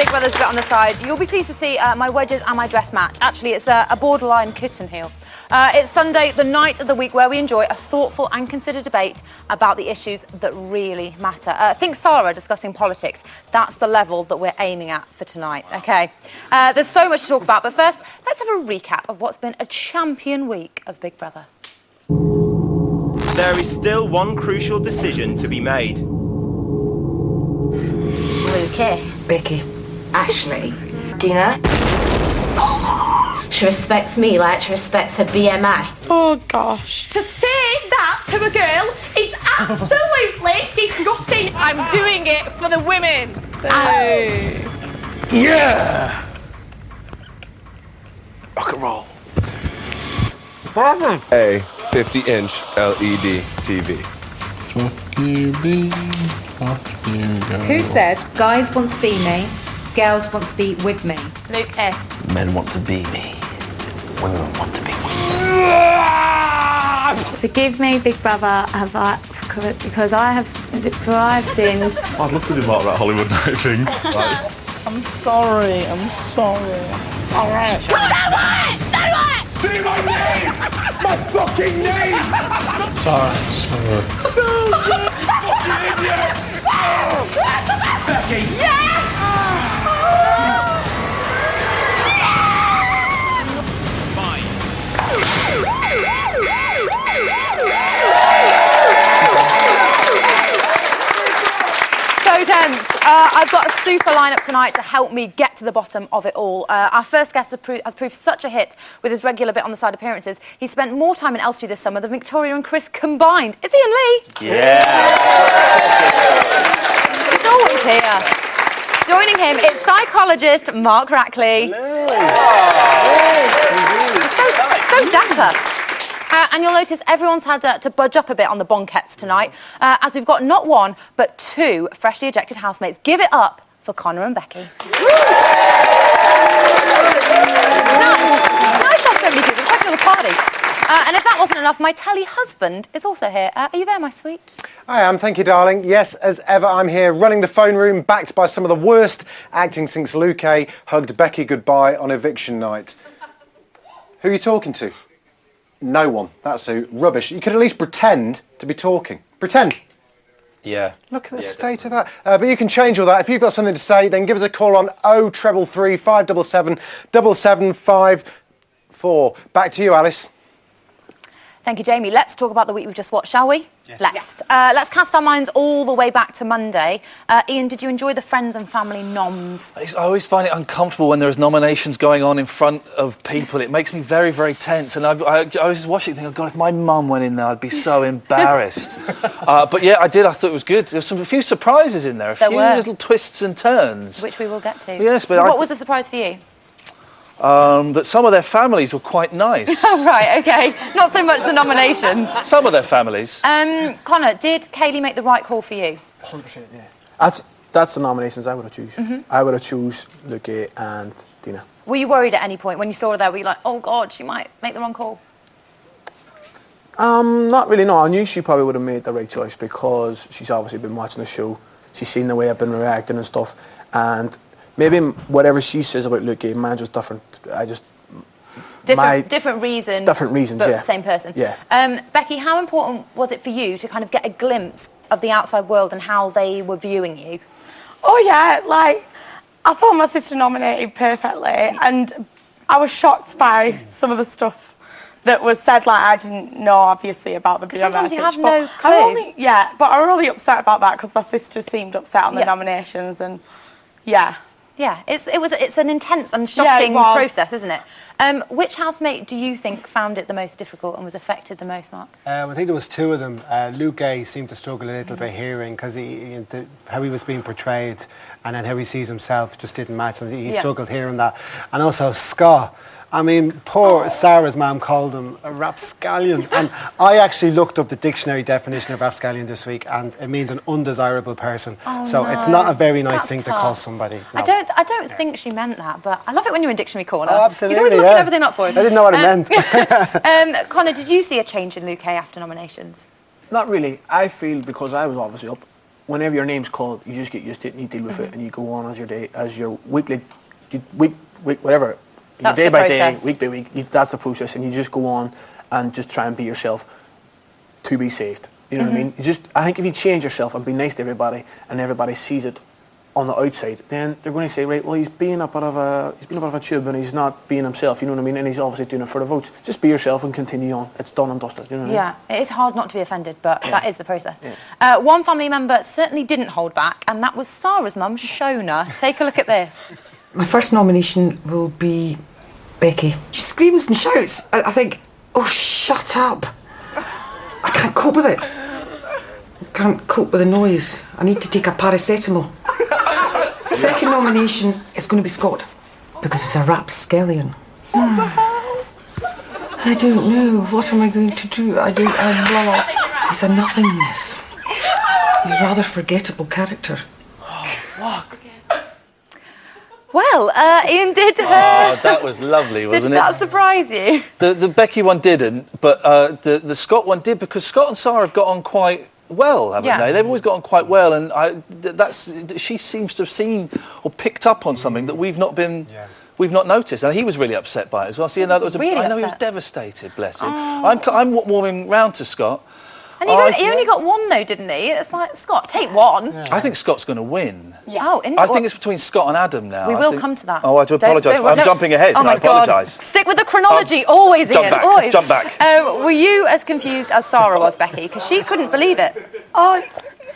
Big Brother's a bit on the side, you'll be pleased to see my wedges and my dress match. Actually, it's a borderline kitten heel. It's Sunday, the night of the week where we enjoy a thoughtful and considered debate about the issues that really matter. Think Sarah discussing politics. That's the level that we're aiming at for tonight, OK? There's so much to talk about, but first, let's have a recap of what's been a champion week of Big Brother. There is still one crucial decision to be made. Luke, Becky, Ashley, Dina. She respects me like she respects her BMI. Oh, gosh. To say that to a girl is absolutely disgusting. I'm doing it for the women. Hey. Yeah! Rock and roll. A 50-inch LED TV. Fuck you, B. Fuck you, girl. Who said guys want to be me, girls want to be with me? Luke S. Men want to be me. Women want to be me. Forgive me, Big Brother, because I have sinned. I'd love to do more of that Hollywood night thing. Like, I'm sorry. Sorry. Say my name! My fucking name! sorry. Fucking idiot! Becky! So tense. I've got a super lineup tonight to help me get to the bottom of it all. Our first guest has proved such a hit with his regular bit on the side appearances. He spent more time in Elstree this summer than Victoria and Chris combined. It's Ian Lee. Yeah. He's always here. Joining him is psychologist Mark Rackley. So dapper. And you'll notice everyone's had to budge up a bit on the bonkettes tonight, as we've got not one, but two freshly ejected housemates. Give it up for Connor and Becky. Nice to have so many people, it's like a little party. And if that wasn't enough, my telly husband is also here. Are you there, my sweet? I am, thank you, darling. Yes, as ever, I'm here running the phone room, backed by some of the worst acting since Luke hugged Becky goodbye on eviction night. Who are you talking to? No one. That's rubbish. You could at least pretend to be talking. Pretend. Yeah. Look at the state of that. But you can change all that. If you've got something to say, then give us a call on 0333 577 7754. Back to you, Alice. Thank you, Jamie. Let's talk about the week we've just watched, shall we? Yes. Let's cast our minds all the way back to Monday. Ian, did you enjoy the friends and family noms? I always find it uncomfortable when there's nominations going on in front of people. It makes me very, very tense. And I was watching thinking, oh God, if my mum went in there, I'd be so embarrassed. But yeah, I did. I thought it was good. There's a few surprises in there. A few little twists and turns. Which we will get to. Yes, but what was the surprise for you? That some of their families were quite nice. Oh, right, OK. Not so much the nominations. Some of their families. Connor, did Kayleigh make the right call for you? 100%, yeah. That's the nominations I would have choose. Mm-hmm. I would have choose Luke and Dina. Were you worried at any point when you saw her there? Were you like, oh God, she might make the wrong call? Not really, no. I knew she probably would have made the right choice because she's obviously been watching the show. She's seen the way I've been reacting and stuff. And maybe whatever she says about Luke, mine's just different. Different reasons. Different reasons, but yeah. Same person. Yeah. Becky, how important was it for you to kind of get a glimpse of the outside world and how they were viewing you? Oh, yeah, like, I thought my sister nominated perfectly, and I was shocked by some of the stuff that was said. Like, I didn't know, obviously, about the BMI. Sometimes you have but no clue. But I'm really upset about that because my sister seemed upset on the nominations, and yeah. Yeah, it's an intense and shocking process, isn't it? Which housemate do you think found it the most difficult and was affected the most, Mark? I think there was two of them. Luke seemed to struggle a little bit hearing because how he was being portrayed and then how he sees himself just didn't match. And he struggled hearing that. And also Scott. I mean, poor Sarah's mum called him a rapscallion. And I actually looked up the dictionary definition of rapscallion this week, and it means an undesirable person. It's not a very nice thing to call somebody. No. I don't think she meant that, but I love it when you're in Dictionary Corner. Oh, absolutely, He's always looking everything up for us. I didn't know what it meant. Connor, did you see a change in Luke after nominations? Not really. I feel because I was obviously up, whenever your name's called, you just get used to it and you deal with it and you go on as your day, as your weekly, whatever. That's day the by day, process. week by week, that's the process, and you just go on and just try and be yourself to be saved. You know what I mean? I think if you change yourself and be nice to everybody, and everybody sees it on the outside, then they're going to say, right, well, he's being a bit of a tube, and he's not being himself. You know what I mean? And he's obviously doing it for the votes. Just be yourself and continue on. It's done and dusted. You know what I mean? Yeah, it is hard not to be offended, but that is the process. Yeah. One family member certainly didn't hold back, and that was Sarah's mum, Shona. Take a look at this. My first nomination will be Becky. She screams and shouts. I think, oh, shut up. I can't cope with it. I can't cope with the noise. I need to take a paracetamol. Second nomination is going to be Scott, because it's a rapscallion. I don't know. What am I going to do? He's a nothingness. He's a rather forgettable character. Fuck. Well, Ian did. That was lovely, wasn't it? Did that surprise you? The Becky one didn't, but the Scott one did, because Scott and Sarah have got on quite well, haven't they? They've always got on quite well, and she seems to have seen or picked up on something that we've not noticed, and he was really upset by it as well. So I know he was devastated. Bless him. Oh. I'm warming round to Scott. And he only got one though, didn't he? It's like, Scott, take one. Yeah. I think Scott's going to win. Yeah. Oh, I think it's between Scott and Adam now. We will come to that. Oh, I do apologise. I'm jumping ahead. Oh my I apologise. God. Stick with the chronology, always, Ian. Always. Jump back. Were you as confused as Sarah was, Becky? Because she couldn't believe it. Oh,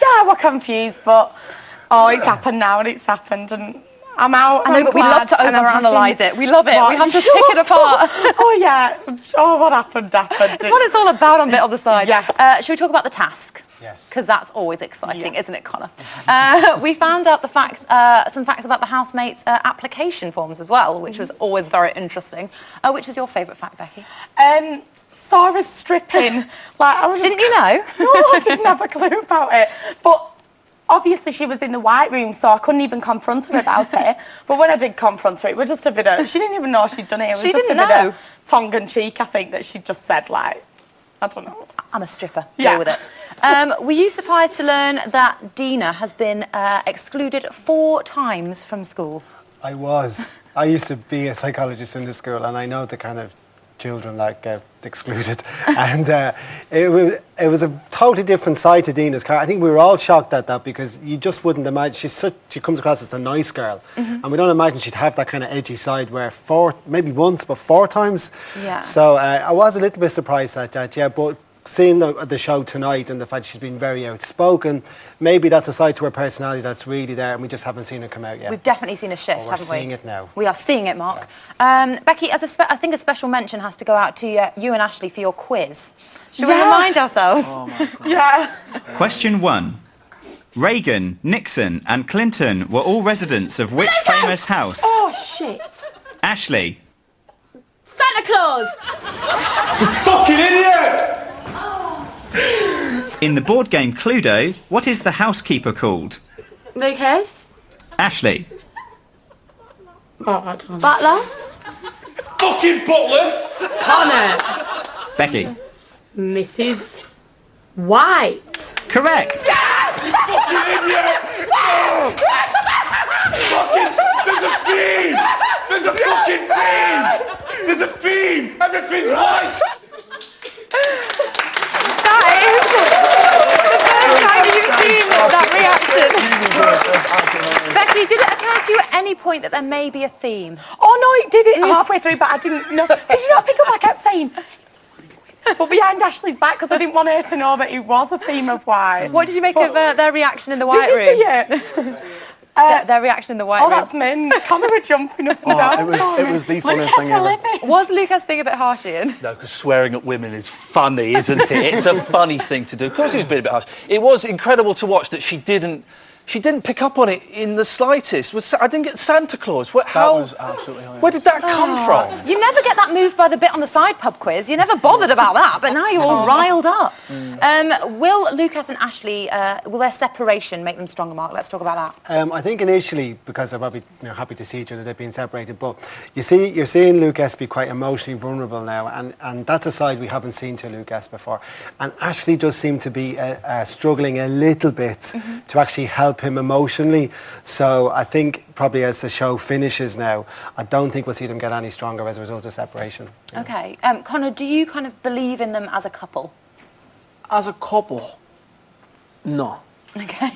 yeah, we're confused, but it's happened now and it's happened, and I'm out. I know, but we love to overanalyse it. We love it. We have to pick it apart. Oh yeah. Oh, what happened? It's what it's all about on Bit on the Side. Yeah. Should we talk about the task? Yes. Because that's always exciting, isn't it, Connor? We found out some facts about the housemates' application forms as well, which was always very interesting. Which was your favourite fact, Becky? Sarah's stripping. Didn't you know? No, I didn't have a clue about it. But obviously she was in the white room, so I couldn't even confront her about it. But when I did confront her, it was just a bit of... She didn't even know she'd done it. It was She just didn't a bit know. of tongue-in-cheek, I think, that she just said, I don't know. I'm a stripper. Yeah. Deal with it. Were you surprised to learn that Dina has been excluded 4 times from school? I was. I used to be a psychologist in the school, and I know the kind of children that get excluded, and it was a totally different side to Dina's character. I think we were all shocked at that, because you just wouldn't imagine she comes across as a nice girl, and we don't imagine she'd have that kind of edgy side where 4, maybe once, but 4 times. Yeah. So I was a little bit surprised at that. Yeah, but seeing the show tonight and the fact she's been very outspoken, maybe that's a side to her personality that's really there, and we just haven't seen it come out yet. We've definitely seen a shift, haven't we? We're seeing it now. We are seeing it, Mark. Becky, I think a special mention has to go out to you and Ashley for your quiz. Should we remind ourselves? Oh my God. Yeah. Question 1. Reagan, Nixon and Clinton were all residents of which famous house? Oh, shit. Ashley. Santa Claus! You fucking idiot! In the board game Cluedo, what is the housekeeper called? Lucas? Ashley. Butler? Fucking butler! Connor? Becky. Mrs. White? Correct. Fucking idiot! Oh! Fucking, there's a theme! There's a fucking theme! There's a theme! Everything's white! Becky, did it occur to you at any point that there may be a theme? Oh no, it did it halfway through, but I didn't know. Did you not pick up? I kept saying, but behind Ashley's back, because I didn't want her to know that it was a theme of white. What did you make of their reaction in the white room? Did you see it? Their reaction in the white room. That's men. Connor were jumping up and down. It was the funniest thing ever. Was Lucas being a bit harsh, Ian? No, because swearing at women is funny, isn't it? It's a funny thing to do. Of course he was being a bit harsh. It was incredible to watch that she didn't She didn't pick up on it in the slightest. I didn't get Santa Claus. That was absolutely hilarious. Where did that come from? You never get that moved by the bit on the side pub quiz. You never bothered about that, but now you're all riled up. Will Lucas and Ashley, will their separation make them stronger, Mark? Let's talk about that. I think initially, because they're probably happy to see each other, they've been separated. But you're seeing Lucas be quite emotionally vulnerable now, and that's a side we haven't seen to Lucas before. And Ashley does seem to be struggling a little bit to actually help him emotionally. So I think probably as the show finishes now, I don't think we'll see them get any stronger as a result of separation. Okay. Connor, do you kind of believe in them as a couple? As a couple, no. Okay.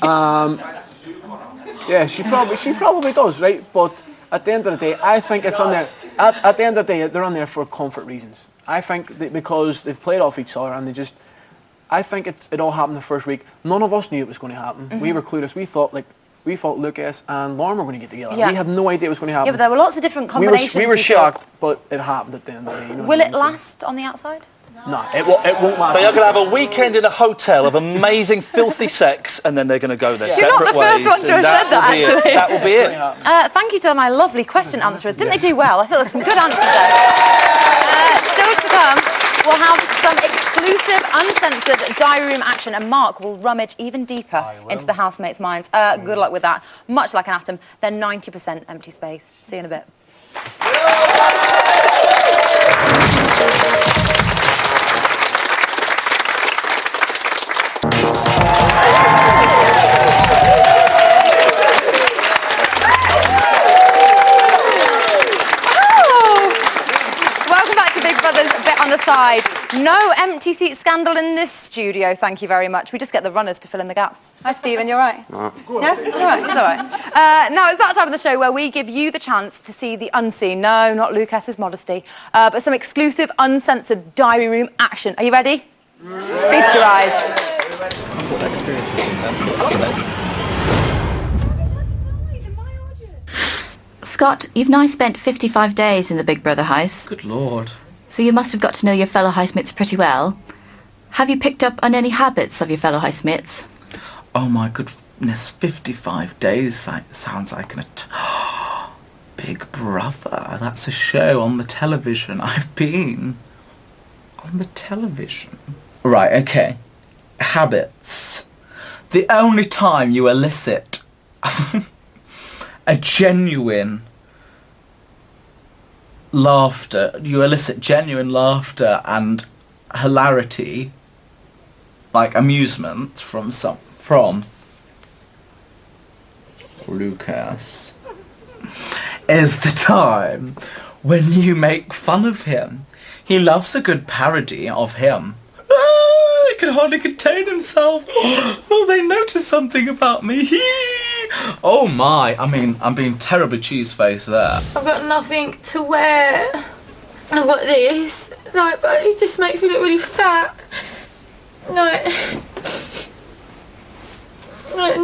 Yeah, she probably does, right? But at the end of the day, I think it's on there. At the end of the day, they're on there for comfort reasons. I think that because they've played off each other and I think it all happened the first week. None of us knew it was going to happen. We were clueless. We thought Lucas and Lauren were going to get together. Yeah. We had no idea it was going to happen. Yeah, but there were lots of different combinations. We were shocked, but it happened at the end of the day. You know Will it last on the outside? No, it won't last. They are going to have a weekend in a hotel of amazing, filthy sex, and then they're going to go their separate ways. You're not the first one to have said that, actually. That will be it. Thank you to my lovely question answerers. Didn't they do well? I thought there were some good answers there. Still to come, we'll have some exclusive, uncensored diary room action, and Mark will rummage even deeper into the housemates' minds. Good luck with that. Much like an atom, they're 90% empty space. See you in a bit. On the side. No empty seat scandal in this studio, thank you very much. We just get the runners to fill in the gaps. Hi, Stephen, you all right? Yeah? All right, it's all right. Now, it's that time of the show where we give you the chance to see the unseen. No, not Lucas's modesty, but some exclusive, uncensored diary room action. Are you ready? Feast your eyes. What experience is Scott, you've now spent 55 days in the Big Brother house. Good Lord. So you must have got to know your fellow housemates pretty well. Have you picked up on any habits of your fellow housemates? Oh my goodness, 55 days sounds like Big Brother. That's a show on the television. I've been on the television. Right, okay. Habits. The only time you elicit a genuine laughter, you elicit genuine laughter and hilarity, like amusement from Lucas, is the time when you make fun of him. He loves a good parody of him. He can hardly contain himself. Oh, they noticed something about me. Oh my, I mean, I'm being terribly cheese-faced there. I've got nothing to wear. I've got this. Like, but it just makes me look really fat. Like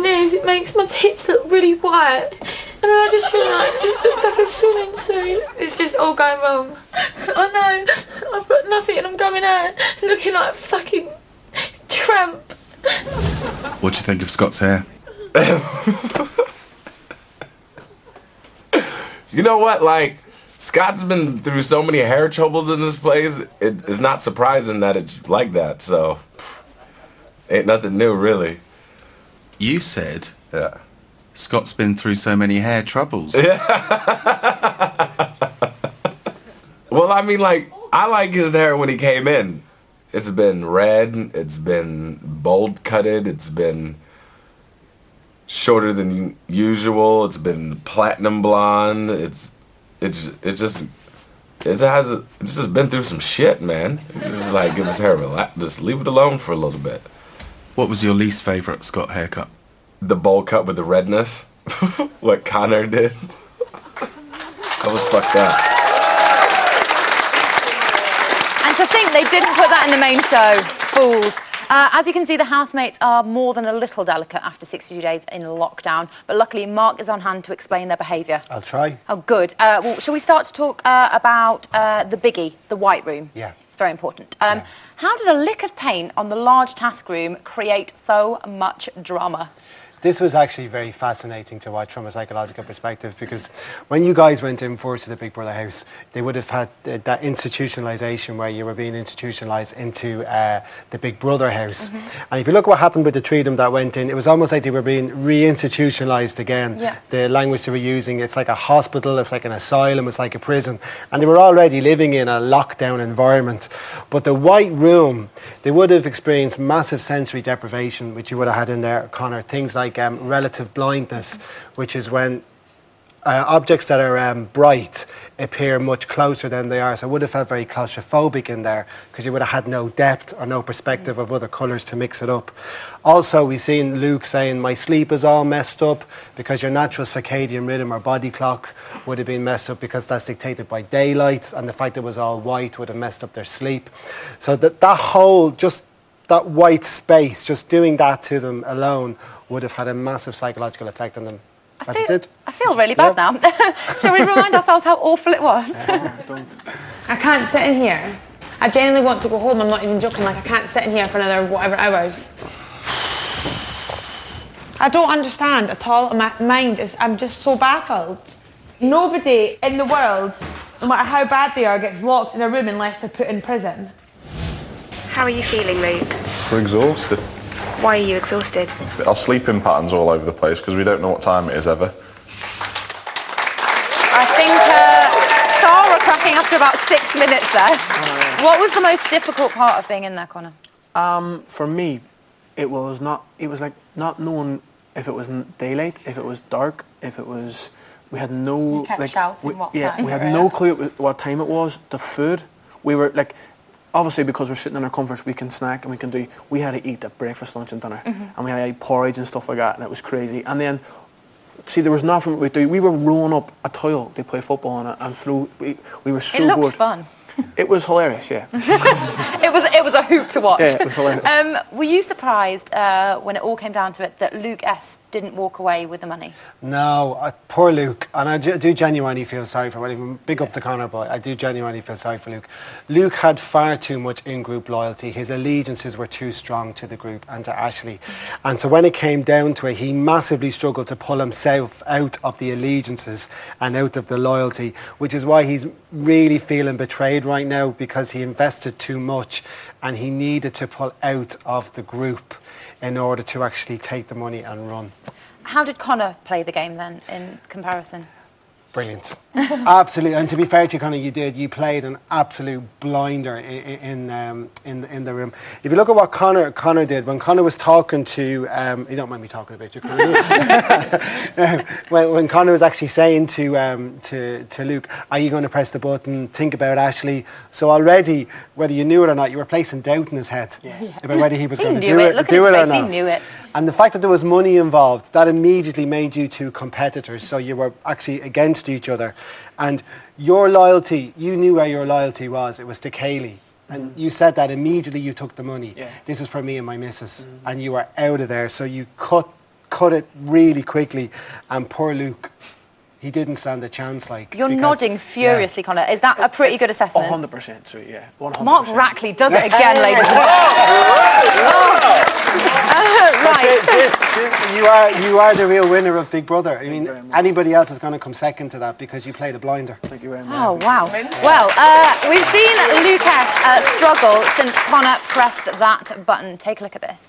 this, it makes my tits look really white. And I just feel like it looks like a swimming suit. It's just all going wrong. I know, I've got nothing and I'm going out looking like a fucking tramp. What do you think of Scott's hair? You know what? Like, Scott's been through so many hair troubles in this place. It's not surprising that it's like that. So, ain't nothing new, really. You said, yeah, Scott's been through so many hair troubles. Yeah. Well, I mean, like, I like his hair when he came in. It's been red. It's been bold cutted. It's been shorter than usual. It's been platinum blonde. It's just been through some shit, man. Just like give his hair relax. Just leave it alone for a little bit. What was your least favourite Scott haircut? The bowl cut with the redness. What Connor did. That was fucked up. And to think they didn't put that in the main show. Fools. As you can see, the housemates are more than a little delicate after 62 days in lockdown. But luckily, Mark is on hand to explain their behaviour. I'll try. Oh, good. Well, shall we start to talk about the biggie, the white room? Yeah. It's very important. How did a lick of paint on the large task room create so much drama? This was actually very fascinating to watch from a psychological perspective, because when you guys went in first to the Big Brother house, they would have had that institutionalization where you were being institutionalized into the Big Brother house. And if you look what happened with the three of them that went in, it was almost like they were being reinstitutionalized again. Yeah. The language they were using, it's like a hospital, it's like an asylum, it's like a prison. And they were already living in a lockdown environment. But the white room, they would have experienced massive sensory deprivation, which you would have had in there, Connor. Things like relative blindness, which is when objects that are bright appear much closer than they are. So it would have felt very claustrophobic in there, because you would have had no depth or no perspective of other colours to mix it up. Also, we've seen Luke saying, my sleep is all messed up because your natural circadian rhythm or body clock would have been messed up, because that's dictated by daylight, and the fact that it was all white would have messed up their sleep. So that whole, just that white space, just doing that to them alone would have had a massive psychological effect on them. I feel really bad now. Shall we remind ourselves how awful it was? I can't sit in here. I genuinely want to go home. I'm not even joking. Like, I can't sit in here for another whatever hours. I don't understand at all. My mind is, I'm just so baffled. Nobody in the world, no matter how bad they are, gets locked in a room unless they're put in prison. How are you feeling, Luke? We're exhausted. Why are you exhausted? Our sleeping patterns all over the place because we don't know what time it is ever. I think Sarah cracking after about 6 minutes there. What was the most difficult part of being in there, Connor? For me, it was like not knowing if it was daylight, if it was dark, if it was. We had no. You kept shouting what time. We had no clue what time it was. The food, we were like. Obviously, because we're sitting in our comforts, we can snack and we can do. We had to eat at breakfast, lunch, and dinner, and we had to eat porridge and stuff like that, and it was crazy. And then, see, there was nothing we do. We were rolling up a tile to play football on it, and through. We were so bored. It looked fun. It was hilarious, yeah. It was a hoot to watch. Yeah, it was hilarious. Were you surprised when it all came down to it that Luke S didn't walk away with the money? No, poor Luke, and I do genuinely feel sorry for him. Big up to Connor, but I do genuinely feel sorry for Luke. Luke had far too much in-group loyalty. His allegiances were too strong to the group and to Ashley. And so when it came down to it, he massively struggled to pull himself out of the allegiances and out of the loyalty, which is why he's really feeling betrayed right now, because he invested too much and he needed to pull out of the group in order to actually take the money and run. How did Connor play the game then in comparison? Brilliant. Absolutely. And to be fair to you, Connor, you played an absolute blinder in the room. If you look at what Connor did, when Connor was talking to, you don't mind me talking about you, Connor. when Connor was actually saying to Luke, are you going to press the button, think about Ashley? So already, whether you knew it or not, you were placing doubt in his head about whether he was going to do it or not. He knew it. And the fact that there was money involved, that immediately made you two competitors. So you were actually against each other. And your loyalty, you knew where your loyalty was. It was to Kaylee. And you said that immediately you took the money. Yeah. This is for me and my missus. And you were out of there. So you cut it really quickly. And poor Luke, he didn't stand a chance. You're nodding furiously, Connor. Is that a pretty good assessment? 100%, so yeah. 100%. Mark Rackley does it again, ladies and gentlemen. Right. You are the real winner of Big Brother. I mean, anybody else is going to come second to that because you played a blinder. Thank you very much. Oh, wow. Well, we've seen Lucas struggle since Connor pressed that button. Take a look at this.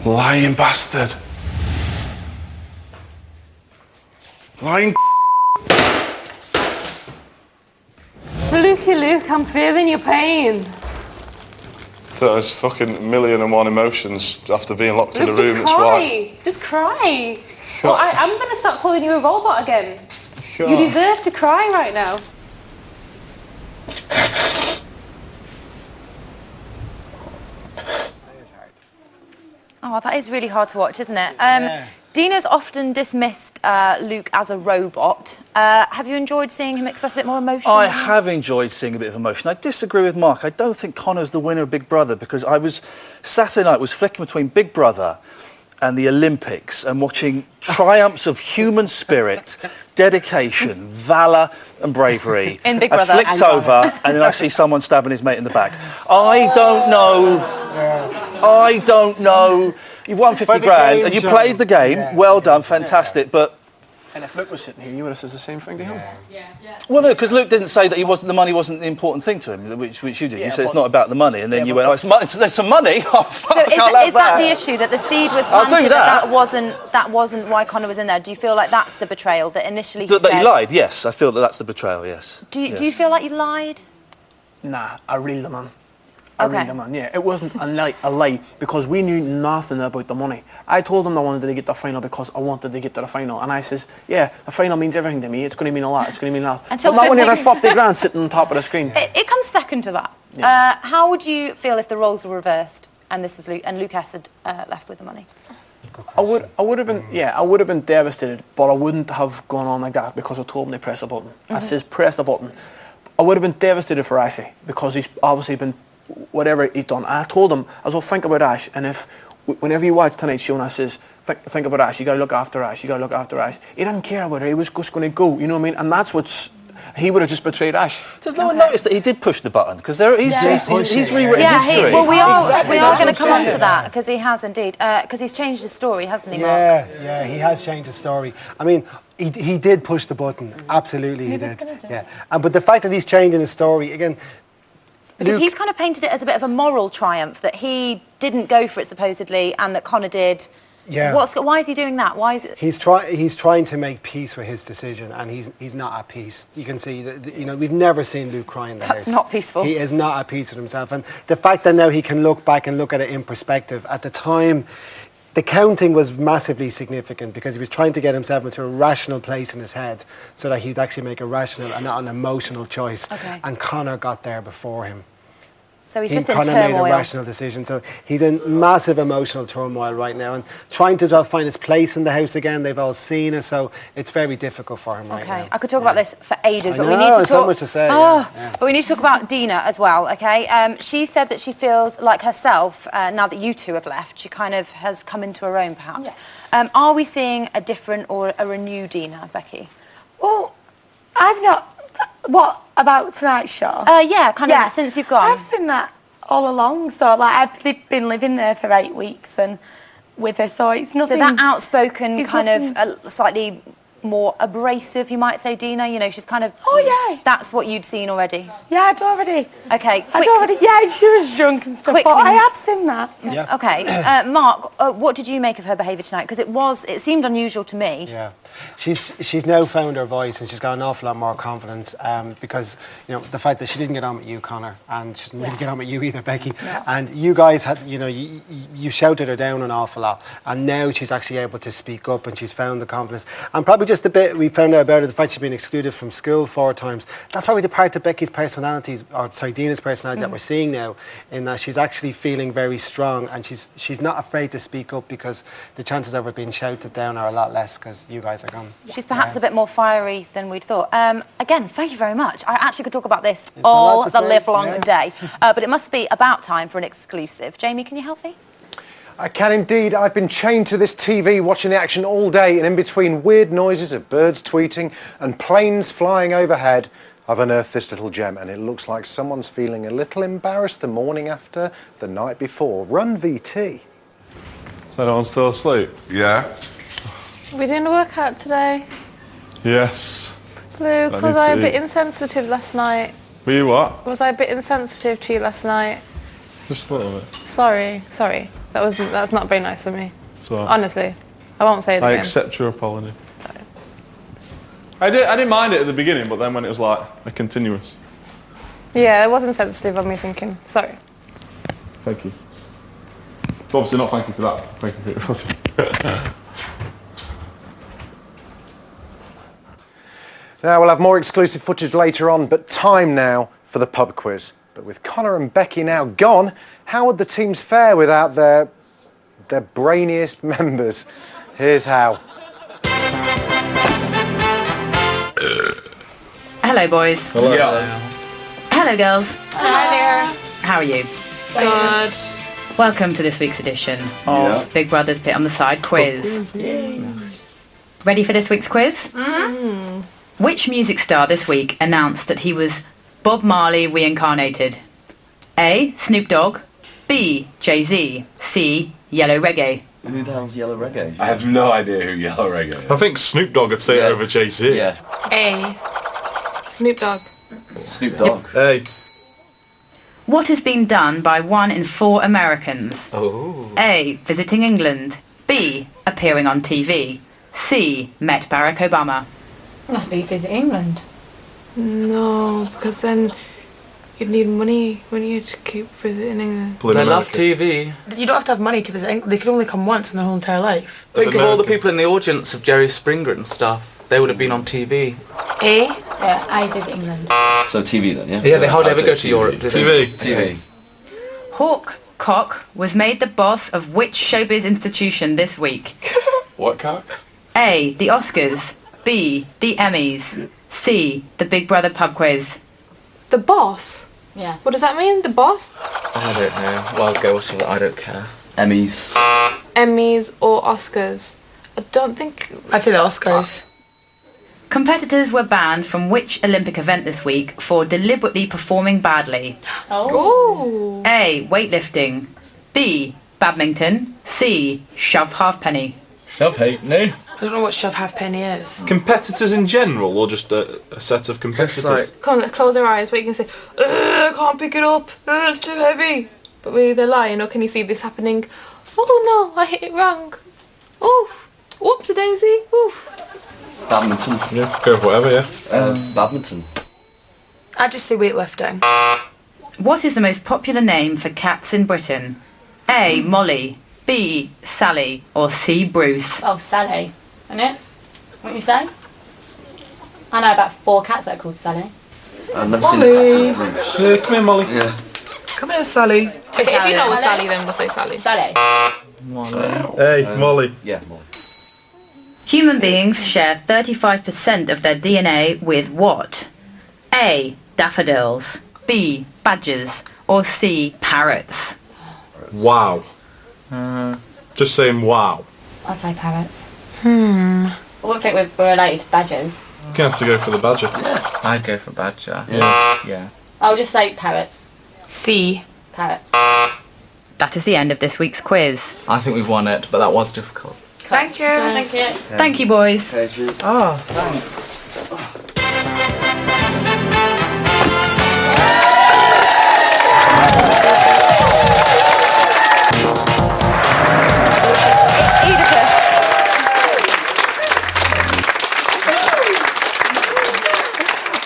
Lying bastard. Lying. Lukey Luke, I'm feeling your pain. So there's fucking 1,000,001 emotions after being locked in a room. Just cry. Just cry. Well, I'm going to start calling you a robot again. You deserve to cry right now. Oh, that is really hard to watch, isn't it? Dina's often dismissed Luke as a robot. Have you enjoyed seeing him express a bit more emotion? I have enjoyed seeing a bit of emotion. I disagree with Mark. I don't think Connor's the winner of Big Brother, because Saturday night was flicking between Big Brother and the Olympics and watching triumphs of human spirit, dedication, valour and bravery. In Big I Brother. flicked over and then I see someone stabbing his mate in the back. I don't know. You've won 50 grand and you played the game. Well done, fantastic. But And if Luke was sitting here, you would have said the same thing to him. well, no, because Luke didn't say that the money wasn't the important thing to him, which you did. Yeah, you said it's not about the money, and then you went, oh, there's some money. Oh, fuck, So is I'll have that the issue, that the seed was I'll do planted, that. that wasn't why Connor was in there? Do you feel like that's the betrayal, that initially he That he said- lied, yes. I feel that that's the betrayal, yes. Do you feel like you lied? Nah, I reeled him in. I Okay. reeled him in, yeah. It wasn't a lie because we knew nothing about the money. I told him I wanted to get the final because I wanted to get to the final. And I says, yeah, the final means everything to me. It's going to mean a lot. It's going to mean a lot. Until but not when you 50 have 50 grand sitting on top of the screen. It comes second to that. How would you feel if the roles were reversed and this was Lucas had left with the money? I would have been devastated, but I wouldn't have gone on like that because I told him to press a button. I says, press the button. I would have been devastated for Ashley because he's obviously been whatever he's done. And I told him, I will think about Ash, and if whenever you watch tonight's show and I says, think about Ash, you got to look after Ash, you got to look after Ash. He didn't care about her. He was just going to go. You know what I mean? And that's what's. He would have just betrayed Ash. Does no one notice that he did push the button? Because he's rewritten history. Well, we are going to come on Yeah. to that because he has indeed. Because he's changed his story, hasn't he, Mark? Yeah, he has changed his story. I mean, he did push the button. Absolutely, he did. Yeah, but the fact that he's changing his story again. Because he's kind of painted it as a bit of a moral triumph that he didn't go for it supposedly, and that Connor did. Yeah. Why is he doing that? Why is it? He's trying to make peace with his decision, and he's not at peace. You can see that, we've never seen Luke cry in the house. That's not peaceful. He is not at peace with himself, and the fact that now he can look back and look at it in perspective. At the time, the counting was massively significant because he was trying to get himself into a rational place in his head so that he'd actually make a rational and not an emotional choice. Okay. And Connor got there before him. So he's just in Connor made a turmoil. rational decision. So he's in massive emotional turmoil right now and trying to as well find his place in the house again. They've all seen it, so it's very difficult for him right now. Okay, I could talk about this for ages, I but we know, need to there's talk. so much to say, Oh, yeah. But we need to talk about Dina as well. Okay, she said that she feels like herself now that you two have left. She kind of has come into her own, perhaps. Are we seeing a different or a renewed Dina, Becky? Well, I've not. What about tonight's show? Yeah, kind of since you've gone. I've seen that all along. So I've been living there for 8 weeks and with her, so it's nothing. So that outspoken, it's kind nothing- of slightly more abrasive, you might say, Dina. She's kind of. Oh yeah. That's what you'd seen already. Yeah, I'd already. Okay. I'd already. Yeah, she was drunk and stuff. But I had seen that. Yeah. Okay, Mark, what did you make of her behaviour tonight? Because it seemed unusual to me. Yeah, she's now found her voice and she's got an awful lot more confidence because the fact that she didn't get on with you, Connor, and she didn't really get on with you either, Becky, and you guys had you shouted her down an awful lot, and now she's actually able to speak up and she's found the confidence. And probably just a bit we found out about it, the fact she's been excluded from school 4 times. That's probably the part of Becky's personalities, or sorry, Dina's personality that we're seeing now, in that she's actually feeling very strong and she's not afraid to speak up because the chances of her being shouted down are a lot less because you guys are gone. She's perhaps a bit more fiery than we'd thought. Again, thank you very much. I actually could talk about this all the live long day, but it must be about time for an exclusive. Jamie, can you help me? I can indeed. I've been chained to this TV watching the action all day, and in between weird noises of birds tweeting and planes flying overhead, I've unearthed this little gem, and it looks like someone's feeling a little embarrassed the morning after, the night before. Run VT. Is anyone still asleep? Yeah. We doing a workout today? Yes. Luke, I was need I a to bit eat. insensitive last night? Were you what? Was I a bit insensitive to you last night? Just a little bit. Sorry. That's not very nice of me. So Honestly, I won't say it I again. accept your apology. I didn't mind it at the beginning, but then when it was like a continuous. Yeah, it wasn't sensitive of me thinking. Sorry. Thank you. Obviously not thank you for that. Thank you for it. Now, we'll have more exclusive footage later on, but time now for the pub quiz. But with Connor and Becky now gone, how would the teams fare without their brainiest members? Here's how. Hello, boys. Hello. Hello, girls. Hi there. How are you? Good. Welcome to this week's edition of Big Brother's Bit on the Side quiz. Ready for this week's quiz? Mm-hmm. Which music star this week announced that he was Bob Marley reincarnated? A. Snoop Dogg. B. Jay-Z. C. Yellow Reggae. Who the hell's Yellow Reggae? I have no idea who Yellow Reggae is. I think Snoop Dogg would say it over Jay-Z. Yeah. A. Snoop Dogg. Snoop Dogg. Hey. What has been done by 1 in 4 Americans? A. Visiting England. B. Appearing on TV. C. Met Barack Obama. Must be visit England. No, because then you'd need money when you to keep visiting England. They love TV. You don't have to have money to visit England. They could only come once in their whole entire life. Think of all the people in the audience of Jerry Springer and stuff. They would have been on TV. A? Yeah, I visit England. So TV then, yeah? Yeah, they hardly ever go to Europe, do they? TV. Hawk Cock was made the boss of which showbiz institution this week? What cock? A. The Oscars. B. The Emmys. C. The Big Brother pub quiz. The boss? Yeah. What does that mean? The boss? I don't know. Wild girls, I don't care. Emmys. Emmys or Oscars? I don't think... I'd say the Oscars. Competitors were banned from which Olympic event this week for deliberately performing badly? Oh. A. Weightlifting. B. Badminton. C. Shove halfpenny. Shove halfpenny. I don't know what shove halfpenny is. Competitors in general, or just a set of competitors? Come on, let's close our eyes. Where you can say, I can't pick it up. It's too heavy. But really they're lying, or can you see this happening? Oh no, I hit it wrong. Oof. Whoopsie daisy. Oof. Badminton. Yeah, go for whatever, yeah. Badminton. I'd just say weightlifting. What is the most popular name for cats in Britain? A. Molly. B. Sally. Or C. Bruce. Oh, Sally. Isn't it? What you say? I know about 4 cats that are called Sally. I've never Molly. seen a cat with Yeah, come here, Molly. Yeah. Come here, Sally. Okay, if you know Sally, then we'll say Sally. Sally. Hey, Molly. Yeah, Molly. Human beings share 35% of their DNA with what? A. Daffodils. B. Badgers. Or C. Parrots. Wow. Just saying wow. I'll say parrots. I wouldn't think we're related to badgers. You're gonna have to go for the badger. I'd go for badger. Yeah. I'll just say parrots. C. Parrots. That is the end of this week's quiz. I think we've won it, but that was difficult. Thank you. Thank you. Thank you, boys. Oh, thanks.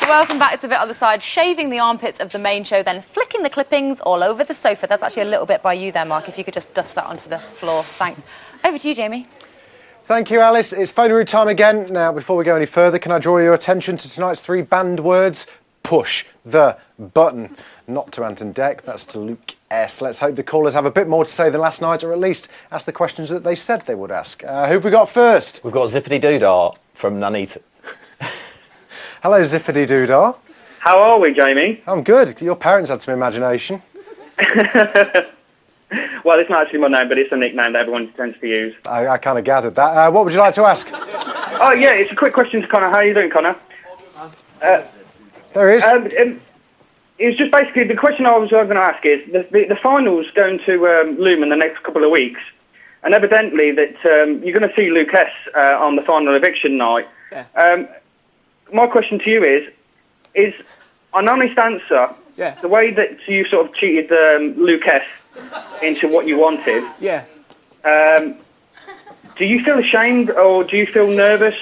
Welcome back to Bit on the Side, shaving the armpits of the main show, then flicking the clippings all over the sofa. That's actually a little bit by you there, Mark, if you could just dust that onto the floor. Thanks. Over to you, Jamie. Thank you, Alice. It's phone room time again. Now, before we go any further, can I draw your attention to tonight's 3 banned words? Push the button. Not to Anton Deck, that's to Luke S. Let's hope the callers have a bit more to say than last night, or at least ask the questions that they said they would ask. Who have we got first? We've got Zippity Doodah from Nuneaton. Hello, Zippity Doodah. How are we, Jamie? I'm good. Your parents had some imagination. Well, it's not actually my name, but it's a nickname that everyone tends to use. I kind of gathered that. What would you like to ask? Oh, yeah, it's a quick question to Connor. How are you doing, Connor? There is. It's just basically the question I was going to ask is the final's going to loom in the next couple of weeks, and evidently that you're going to see Luke S on the final eviction night. Yeah. My question to you is an honest answer. Yeah. The way that you sort of cheated Luke S into what you wanted. Yeah. Do you feel ashamed or do you feel nervous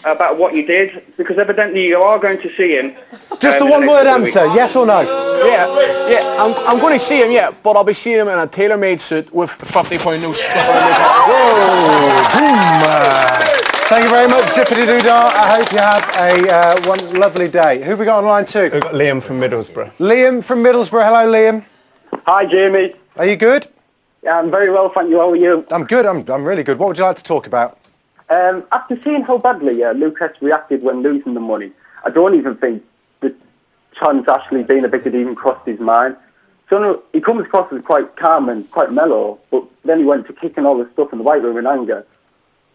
about what you did? Because evidently you are going to see him. Just the one-word answer, yes or no? Yeah. I'm going to see him, yeah, but I'll be seeing him in a tailor-made suit with £50 notes. Thank you very much, Zippity Doodah. I hope you have a one lovely day. Who have we got on line 2? We've got Liam from Middlesbrough. Liam from Middlesbrough. Hello, Liam. Hi, Jamie. Are you good? Yeah, I'm very well, thank you. How are you? I'm good. I'm really good. What would you like to talk about? After seeing how badly Lucas reacted when losing the money, I don't even think the chance actually being evicted even crossed his mind. So he comes across as quite calm and quite mellow, but then he went to kicking all the stuff in the weight room in anger.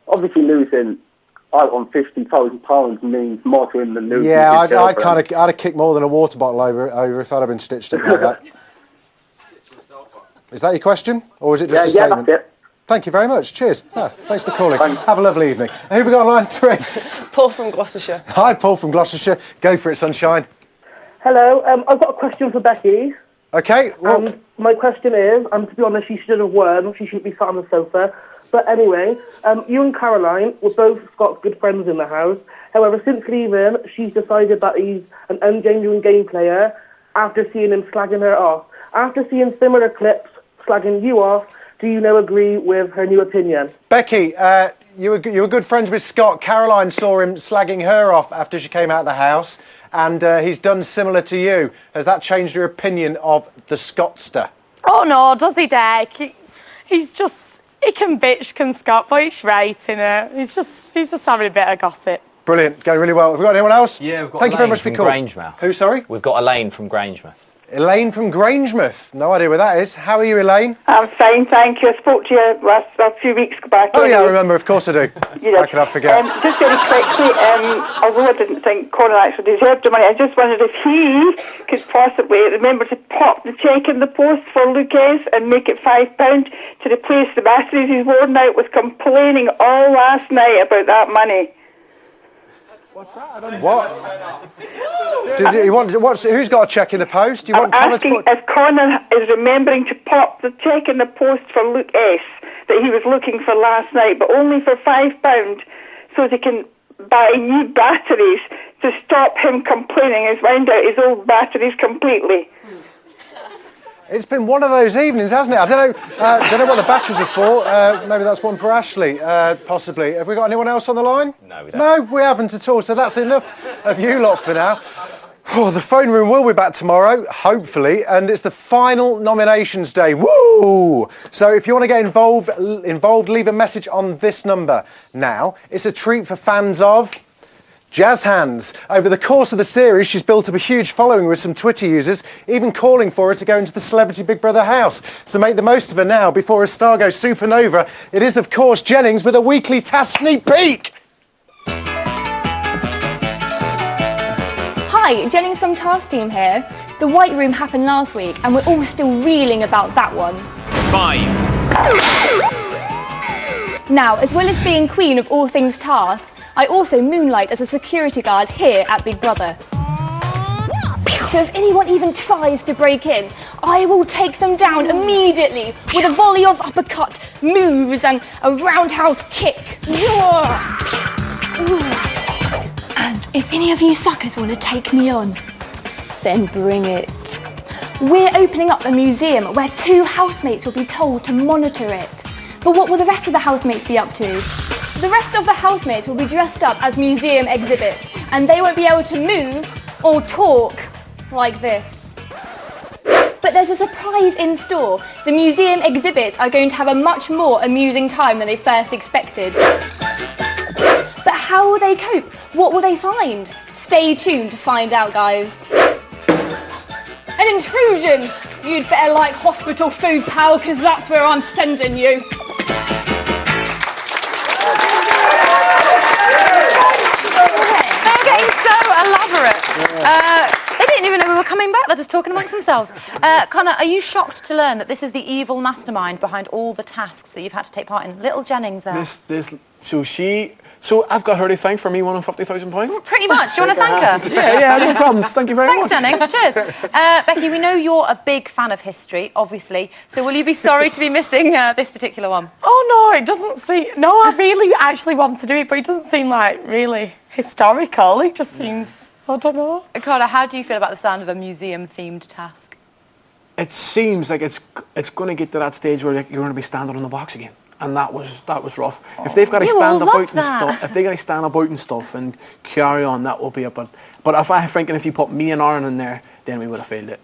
Obviously losing out on £50,000 means more to him than losing. Yeah, I'd have kicked more than a water bottle over if I'd have been stitched up like that. Is that your question, or is it just a statement? That's it. Thank you very much. Cheers. Thanks for calling. Have a lovely evening. Who have we got on line 3? Paul from Gloucestershire. Hi, Paul from Gloucestershire. Go for it, sunshine. Hello, I've got a question for Becky. Okay. Well, my question is, to be honest, she should have won. She shouldn't be sat on the sofa. But anyway, you and Caroline were both Scott's good friends in the house. However, since leaving, she's decided that he's an ungenuine game player after seeing him slagging her off. After seeing similar clips slagging you off, do you now agree with her new opinion? Becky, you were good friends with Scott. Caroline saw him slagging her off after she came out of the house, and he's done similar to you. Has that changed your opinion of the Scottster? Oh no, does he, Dick? He can bitch, can Scott, but he's right, you know. He's just having a bit of gossip. Brilliant, going really well. Have we got anyone else? Yeah, we've got Thank you very much for from your call. Grangemouth. Who, sorry? We've got Elaine from Grangemouth. Elaine from Grangemouth. No idea where that is. How are you, Elaine? I'm fine, thank you. I spoke to you a few weeks back. Oh, yeah, I remember. Of course I do. How could I forget? Just very quickly, although I didn't think Conor actually deserved the money, I just wondered if he could possibly remember to pop the cheque in the post for Lucas and make it £5 to replace the batteries he's worn out, was complaining all last night about that money. What's that? What? Who's got a cheque in the post? Do you want Connor to put... if Conor is remembering to pop the cheque in the post for Luke S that he was looking for last night, but only for £5, so that he can buy new batteries to stop him complaining and find out his old batteries completely. It's been one of those evenings, hasn't it? I don't know what the batteries are for. Maybe that's one for Ashley, possibly. Have we got anyone else on the line? No, we don't. No, we haven't at all. So that's enough of you lot for now. Oh, the phone room will be back tomorrow, hopefully, and it's the final nominations day. Woo! So if you want to get involved, leave a message on this number now. It's a treat for fans of Jazz Hands. Over the course of the series, she's built up a huge following with some Twitter users, even calling for her to go into the Celebrity Big Brother house. So make the most of her now before her star goes supernova. It is, of course, Jennings with a weekly task sneak peek. Hi, Jennings from Task Team here. The White Room happened last week and we're all still reeling about that one. 5. Now, as well as being queen of all things Task, I also moonlight as a security guard here at Big Brother. So if anyone even tries to break in, I will take them down immediately with a volley of uppercut moves and a roundhouse kick. And if any of you suckers want to take me on, then bring it. We're opening up a museum where 2 housemates will be told to monitor it. But what will the rest of the housemates be up to? The rest of the housemates will be dressed up as museum exhibits, and they won't be able to move or talk like this. But there's a surprise in store. The museum exhibits are going to have a much more amusing time than they first expected. But how will they cope? What will they find? Stay tuned to find out, guys. An intrusion! You'd better like hospital food, pal, because that's where I'm sending you. They're getting so elaborate. They didn't even know we were coming back. They're just talking amongst themselves. Connor, are you shocked to learn that this is the evil mastermind behind all the tasks that you've had to take part in? Little Jennings there. So I've got her to thank for me winning £50,000. Pretty much. Do you want to thank her? Yeah, no problems. Thank you very much. Thanks, Jennings. Cheers. Becky, we know you're a big fan of history, obviously. So will you be sorry to be missing this particular one? Oh no, it doesn't seem... No, I really actually want to do it, but it doesn't seem like really historical. It just seems... I don't know. Connor, how do you feel about the sound of a museum-themed task? It seems like it's going to get to that stage where you're going to be standing on the box again. And that was rough. If they've got to stand about and stuff, and carry on, that will be a bit. But if I thinking if you put me and Aaron in there, then we would have failed it.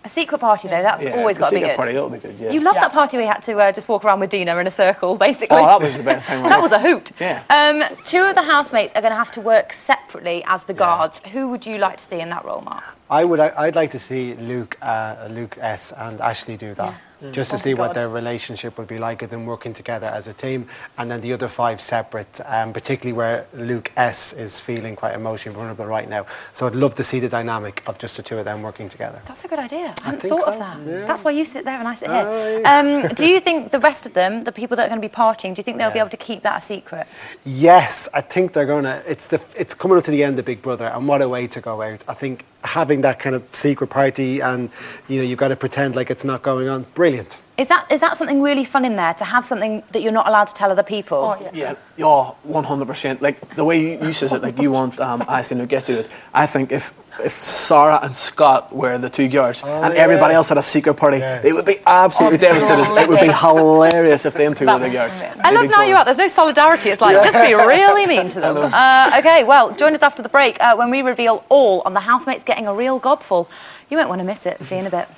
A secret party though, that's always got to be good. Party, that'll be good. Yeah. You loved that party we had to just walk around with Dina in a circle, basically. Oh, that was the best time. That was a hoot. Yeah. 2 of the housemates are going to have to work separately as the guards. Who would you like to see in that role, Mark? I'd like to see Luke S and Ashley do that. Just to see what their relationship will be like of them working together as a team, and then the other 5 separate, particularly where Luke S is feeling quite emotionally vulnerable right now. So I'd love to see the dynamic of just the 2 of them working together. That's a good idea. I hadn't think thought so, of that. yeah. That's why you sit there and I sit here. Do you think the rest of them, the people that are going to be partying, do you think they'll be able to keep that a secret? Yes, I think they're gonna. It's coming up to the end of Big Brother, and what a way to go out. I think having that kind of secret party, and you've got to pretend like it's not going on. Brilliant. Is that something really fun in there, to have something that you're not allowed to tell other people? Oh, yeah. 100%. Like, the way you says it, like, you want Ashley and Luke to do it. I think if Sarah and Scott were the 2 girls and everybody else had a secret party, it would be absolutely devastating. It would be hilarious if them 2 were the girls. I love now you're out. There's no solidarity. It's like, just be really mean to them. Okay, well, join us after the break when we reveal all on the housemates getting a real gobful. You won't want to miss it. See you in a bit.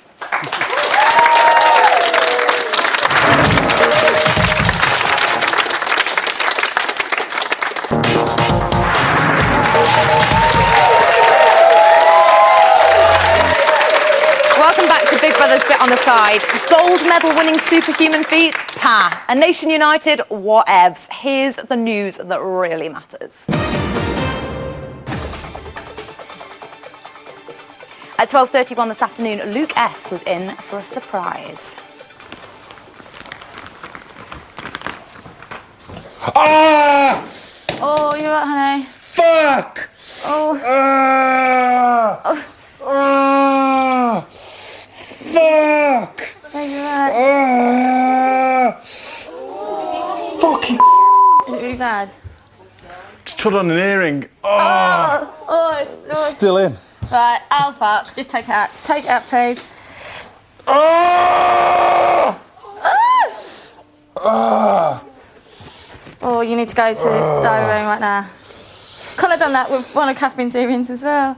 Welcome back to Big Brother's Bit on the Side. Gold medal winning superhuman feats? Pa. A nation united? Whatevs. Here's the news that really matters. At 12:31 this afternoon, Luke S was in for a surprise. Ah! Oh, you're right, honey. Fuck! Oh. Fuck! Yeah, you're right. Fucking Is it really bad? Just trod on an earring. It's Still in. Right, Alpha, just take it out. Take it out, please. Oh, you need to go to the diary room right now. Could have done that with one of Catherine's earrings as well.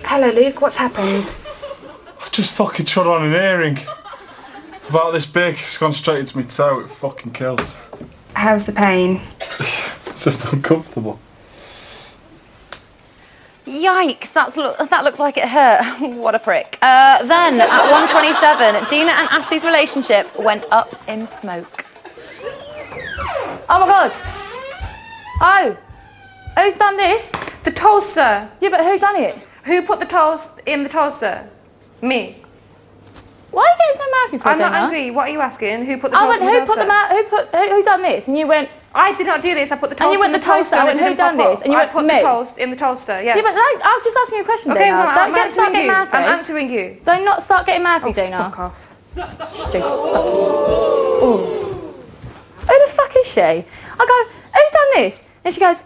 Hello, Luke. What's happened? I just fucking trod on an earring. About this big. It's gone straight into my toe. It fucking kills. How's the pain? It's just uncomfortable. Yikes, that looked like it hurt. What a prick. Then, at 1:27, Dina and Ashley's relationship went up in smoke. Oh my god! Oh! Who's done this? The toaster. Yeah, but who done it? Who put the toast in the toaster? Me. Why are you getting so mouthy for I'm not Dana? angry. What are you asking? Who put the I toast went, in the who toaster? put the who done this? And you went, I did not do this. I put the toast and you went in the toaster. I went, who done this? And you went, I put me. the toast in the toaster, yes. Yeah, but I'm just asking you a question, Okay, Dana. well, Don't start getting mouthy. I'm answering you. Don't not start getting mouthy, Dana. Fuck off. Who the fuck is she? I go, who done this? And she goes,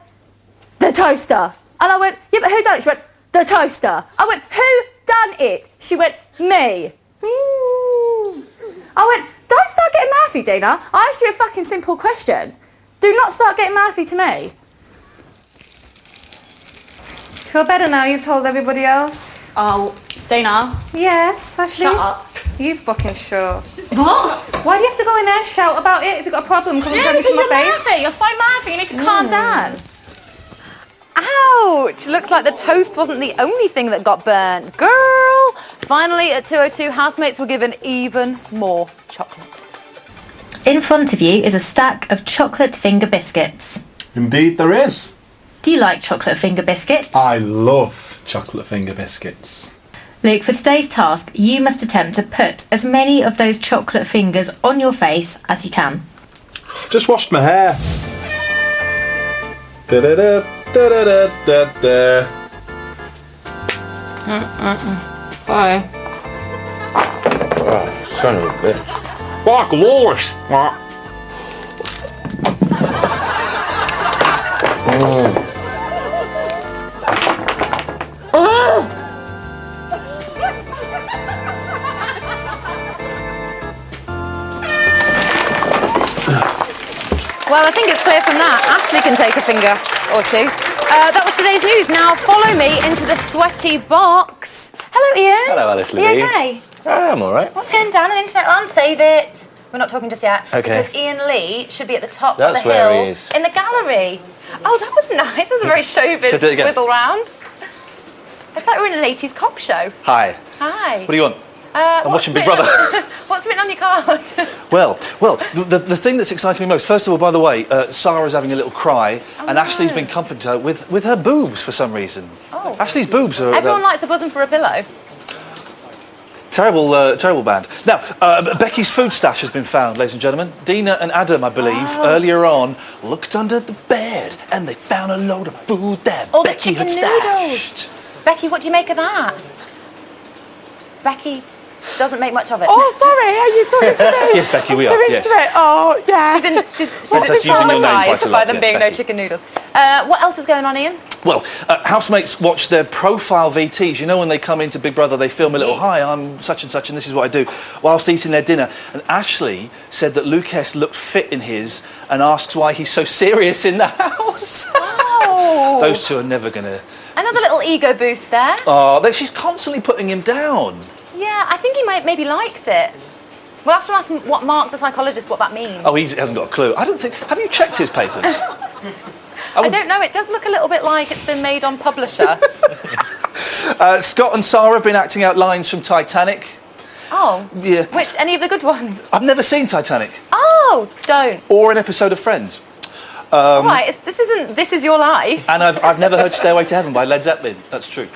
the toaster. And I went, yeah, but who done it? She went, the toaster. I went, who done it? She went, me. I went, don't start getting mouthy, Dina. I asked you a fucking simple question. Do not start getting mouthy to me. Feel better now you've told everybody else? Oh, Dina. Yes, Ashley. Shut up. You fucking sure. What? Why do you have to go in there and shout about it if you've got a problem? Come and Yeah, tell me because to my you're face. mouthy. You're so mouthy. You need to calm down. Ouch! Looks like the toast wasn't the only thing that got burnt. Girl! Finally, at 2:02, housemates were given even more chocolate. In front of you is a stack of chocolate finger biscuits. Indeed there is. Do you like chocolate finger biscuits? I love chocolate finger biscuits. Luke, for today's task, you must attempt to put as many of those chocolate fingers on your face as you can. Just washed my hair. Da-da-da, da-da-da-da-da. Bye. Oh, son of a bitch. Fuck Lois. Well, I think it's clear from that. Ashley can take a finger or two. That was today's news. Now follow me into the sweaty box. Hello, Ian. Hello, Alice Are Lee. you okay? I'm all right. What's going down on the internet land? Save it. We're not talking just yet. Okay. Because Ian Lee should be at the top That's of the where hill he is. in the gallery. Oh, that was nice. That was a very showbiz Should I do it again? swivel round. It's like we're in an 80s cop show. Hi. Hi. What do you want? I'm what's watching Big written Brother. What's written on your card? Well, the thing that's exciting me most, first of all, by the way, Sarah's having a little cry, and Ashley's been comforting her with her boobs for some reason. Oh. Ashley's boobs are... Everyone likes a bosom for a pillow. Terrible band. Now, Becky's food stash has been found, ladies and gentlemen. Dina and Adam, I believe, earlier on, looked under the bed, and they found a load of food that All Becky the had chicken stashed. noodles. Becky, what do you make of that? Becky doesn't make much of it. Oh, sorry, are you talking to me? Yes, Becky, we are, Sorry, yes. sorry. Oh, yeah. She's Since us using your name quite a by lot, them yes, being no Becky. chicken noodles. What else is going on, Ian? Well, housemates watch their profile VTs. You know, when they come into Big Brother, they film a little, hi, I'm such and such, and this is what I do, whilst eating their dinner. And Ashley said that Lucas looked fit in his and asks why he's so serious in the house. Oh. Those two are never going to... Another little ego boost there. Oh, she's constantly putting him down. Yeah, I think he maybe likes it. We'll have to ask what Mark, the psychologist, what that means. Oh, he hasn't got a clue. I don't think... Have you checked his papers? I don't know. It does look a little bit like it's been made on Publisher. Scott and Sarah have been acting out lines from Titanic. Oh. Yeah. Which? Any of the good ones? I've never seen Titanic. Oh, don't. Or an episode of Friends. All right, this is your life. And I've never heard Stairway to Heaven by Led Zeppelin. That's true.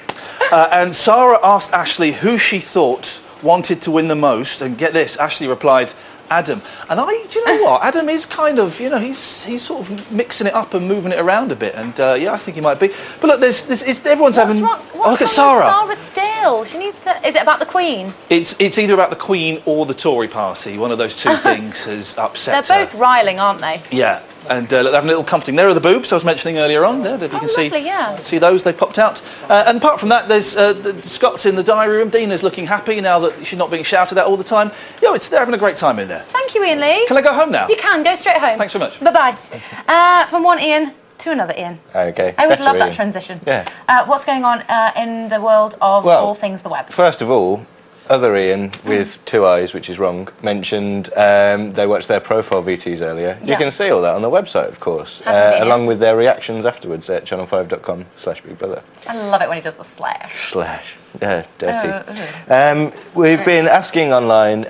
And Sarah asked Ashley who she thought wanted to win the most. And get this, Ashley replied, Adam. And do you know what? Adam is kind of, he's sort of mixing it up and moving it around a bit. And yeah, I think he might be. But look, everyone's having... What's look at Sarah. wrong with Sarah still? She needs to... Is it about the Queen? It's either about the Queen or the Tory party. One of those two things has upset They're her. both riling, aren't they? Yeah. And they're having a little comforting. There are the boobs I was mentioning earlier on. There, if you can lovely, yeah. see those, they popped out. And apart from that, there's Scott's in the diary room. Dina's looking happy now that she's not being shouted at all the time. They're having a great time in there. Thank you, Ian Lee. Can I go home now? You can. Go straight home. Thanks so much. Bye-bye. From one Ian to another Ian. Okay. I always Better love that Ian. transition. Yeah. What's going on in the world of all things the web? First of all, other Ian with two eyes, which is wrong, mentioned they watched their profile VTs earlier. You Yeah. can see all that on the website, of course, Have you, along with their reactions afterwards at channel5.com/BigBrother. I love it when he does the slash. Yeah, dirty. We've been asking online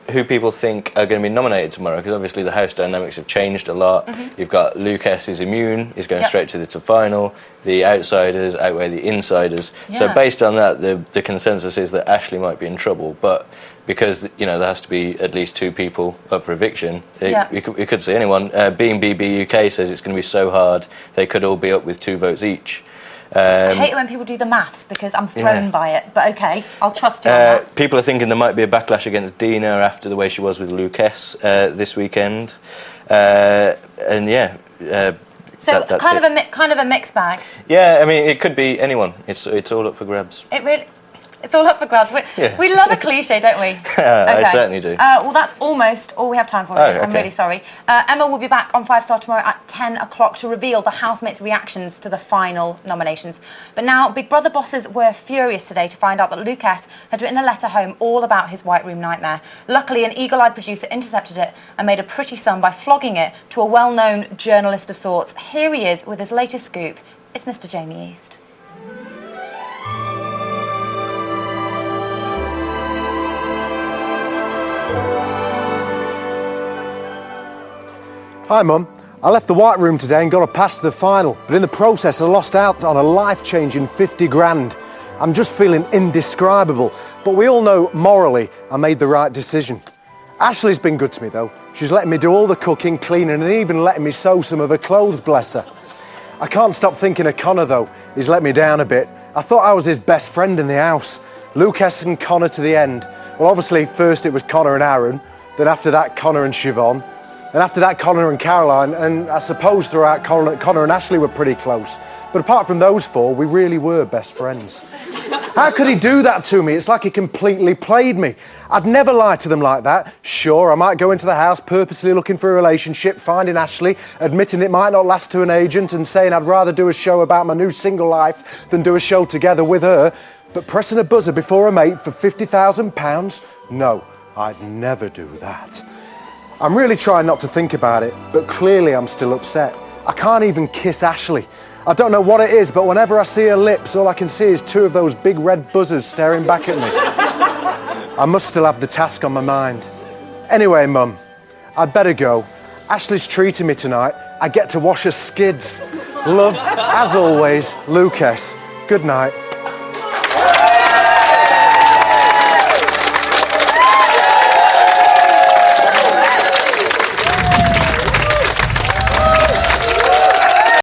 who people think are going to be nominated tomorrow, because obviously the house dynamics have changed a lot. You've got Lucas is immune, he's going straight to the final. The outsiders outweigh the insiders. So Yeah. based on that, the consensus is that Ashley might be in trouble, but because there has to be at least two people up for eviction, we could see anyone. Being BB UK says it's going to be so hard they could all be up with 2 votes each. I hate it when people do the maths because I'm thrown by it. But okay, I'll trust you on that. People are thinking there might be a backlash against Dina after the way she was with Lucas this weekend, and yeah. So that's kind it. of a mixed bag. Yeah, I mean it could be anyone. It's all up for grabs. It's all up for grabs. We love a cliche, don't we? I certainly do. Well, that's almost all we have time for. I'm okay. really sorry. Emma will be back on 5 Star tomorrow at 10 o'clock to reveal the housemates' reactions to the final nominations. But now, Big Brother bosses were furious today to find out that Lucas had written a letter home all about his White Room nightmare. Luckily, an eagle-eyed producer intercepted it and made a pretty sum by flogging it to a well-known journalist of sorts. Here he is with his latest scoop. It's Mr. Jamie East. Hi Mum, I left the White Room today and got a pass to the final, but in the process I lost out on a life-changing 50 grand. I'm just feeling indescribable, but we all know morally I made the right decision. Ashley's been good to me though. She's letting me do all the cooking, cleaning and even letting me sew some of her clothes, bless her. I can't stop thinking of Connor though. He's let me down a bit. I thought I was his best friend in the house. Lucas and Connor to the end. Well obviously first it was Connor and Aaron, then after that Connor and Siobhan. And after that, Connor and Caroline, and I suppose throughout Connor and Ashley were pretty close. But apart from those four, we really were best friends. How could he do that to me? It's like he completely played me. I'd never lie to them like that. Sure, I might go into the house purposely looking for a relationship, finding Ashley, admitting it might not last to an agent, and saying I'd rather do a show about my new single life than do a show together with her. But pressing a buzzer before a mate for £50,000? No, I'd never do that. I'm really trying not to think about it, but clearly I'm still upset. I can't even kiss Ashley. I don't know what it is, but whenever I see her lips, all I can see is two of those big red buzzers staring back at me. I must still have the task on my mind. Anyway, Mum, I'd better go. Ashley's treating me tonight. I get to wash her skids. Love, as always, Lucas. Good night.